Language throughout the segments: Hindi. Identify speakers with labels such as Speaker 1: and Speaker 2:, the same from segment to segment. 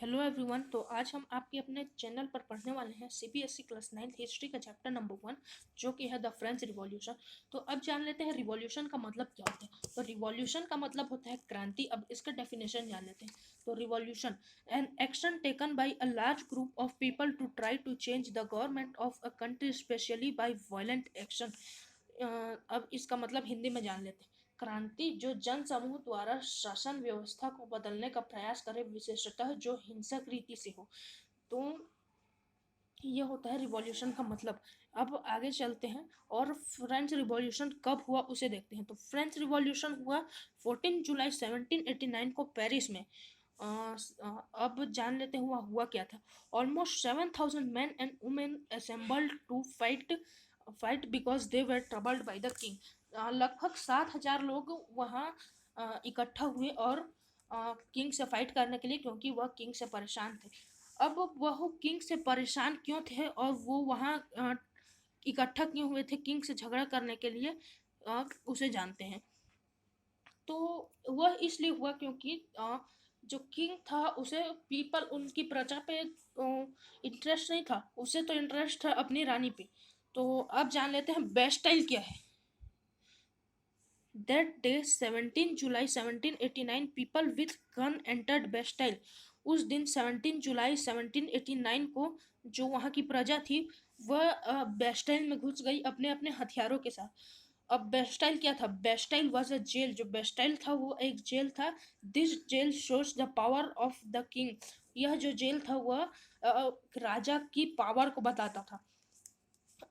Speaker 1: Hello everyone. तो आज हम आपके अपने चैनल पर पढ़ने वाले हैं सीबीएसई क्लास 9 हिस्ट्री का चैप्टर नंबर 1 जो कि है द फ्रेंच रिवॉल्यूशन। तो अब जान लेते हैं रिवॉल्यूशन का मतलब क्या होता है। तो रिवॉल्यूशन का मतलब होता है क्रांति। अब इसका डेफिनेशन जान लेते हैं। तो revolution an action taken by a large group of people to try to change the government of a country specially by violent action. अब इसका मतलब हिंदी में जान लेते हैं। क्रांति जो जन समूह द्वारा शासन व्यवस्था को बदलने का प्रयास करे, विशेषतः जो हिंसक रीति से हो। तो ये होता है रिवॉल्यूशन का मतलब। अब आगे चलते हैं और फ्रेंच रिवॉल्यूशन कब हुआ उसे देखते हैं। तो फ्रेंच रिवॉल्यूशन हुआ 14 जुलाई 1789 को पेरिस में। अब जान लेते हैं हुआ क्या था। Almost 7,000 men and women assembled to fight because they were troubled by the king। लगभग 7,000 लोग वहाँ इकट्ठा हुए और किंग से फाइट करने के लिए, क्योंकि वह किंग से परेशान थे। अब वह किंग से परेशान क्यों थे और वो वहाँ इकट्ठा क्यों हुए थे किंग से झगड़ा करने के लिए, उसे जानते हैं। तो वह इसलिए हुआ क्योंकि जो किंग था उसे पीपल, उनकी प्रजा पे इंटरेस्ट नहीं था, उसे तो इंटरेस्ट था अपनी रानी पे। तो अब जान लेते हैं बेस्टाइल क्या है। That day 17 July 1789 people with gun entered Bastille। उस दिन 17 जुलाई 1789 को जो वहाँ की प्रजा थी वह बेस्टाइल में घुस गई अपने अपने हथियारों के साथ। अब बेस्टाइल क्या था? Bastille was a jail. जो बेस्टाइल था वो एक जेल था। This jail shows the power of the king. यह जो जेल था वह राजा की पावर को बताता था।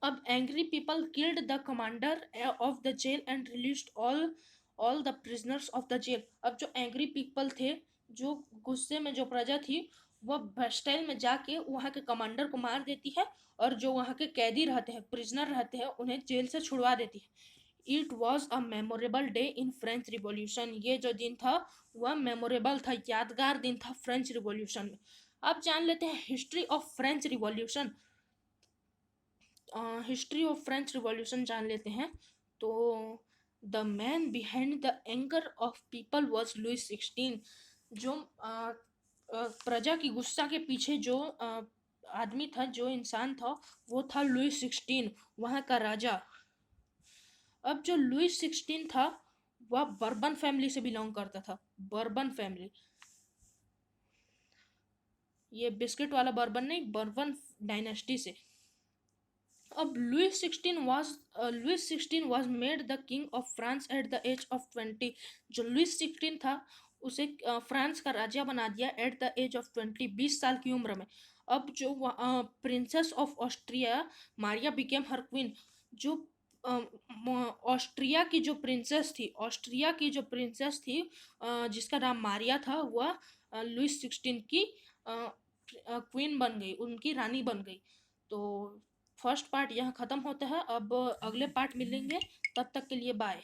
Speaker 1: अब angry people killed the commander of the jail and released all the prisoners of the jail. अब जो एंग्री पीपल थे, जो गुस्से में जो प्रजा थी, वह बेस्टाइल में जाके वहाँ के कमांडर को मार देती है और जो वहाँ के कैदी रहते हैं, प्रिजनर रहते हैं, उन्हें जेल से छुड़वा देती है। It was a memorable day in French revolution. ये जो दिन था वह मेमोरेबल था, यादगार दिन था फ्रेंच रिवॉल्यूशन में। अब जान लेते हैं history of French revolution. History of French revolution जान लेते हैं। तो the man behind the anger of people was Louis 16। जो प्रजा की गुस्सा के पीछे जो आदमी था, जो इंसान था, वो था लुइस 16, वहाँ का राजा। अब जो लुइस 16 था वह बर्बन फैमिली से बिलोंग करता था। बर्बन फैमिली, ये बिस्किट वाला बर्बन नहीं, बर्बन डायनेस्टी से। अब Louis 16 was made the king of France at the age of 20। जो लुइस 16 था उसे फ्रांस का राजा बना दिया एट द एज ऑफ 20, 20 साल की उम्र में। अब जो princess of Austria Maria became her queen. जो ऑस्ट्रिया की जो प्रिंसेस थी, जिसका नाम मारिया था, वह लुइस 16 की क्वीन बन गई, उनकी रानी बन गई। तो फर्स्ट पार्ट यहाँ ख़त्म होता है। अब अगले पार्ट मिलेंगे, तब तक के लिए बाय।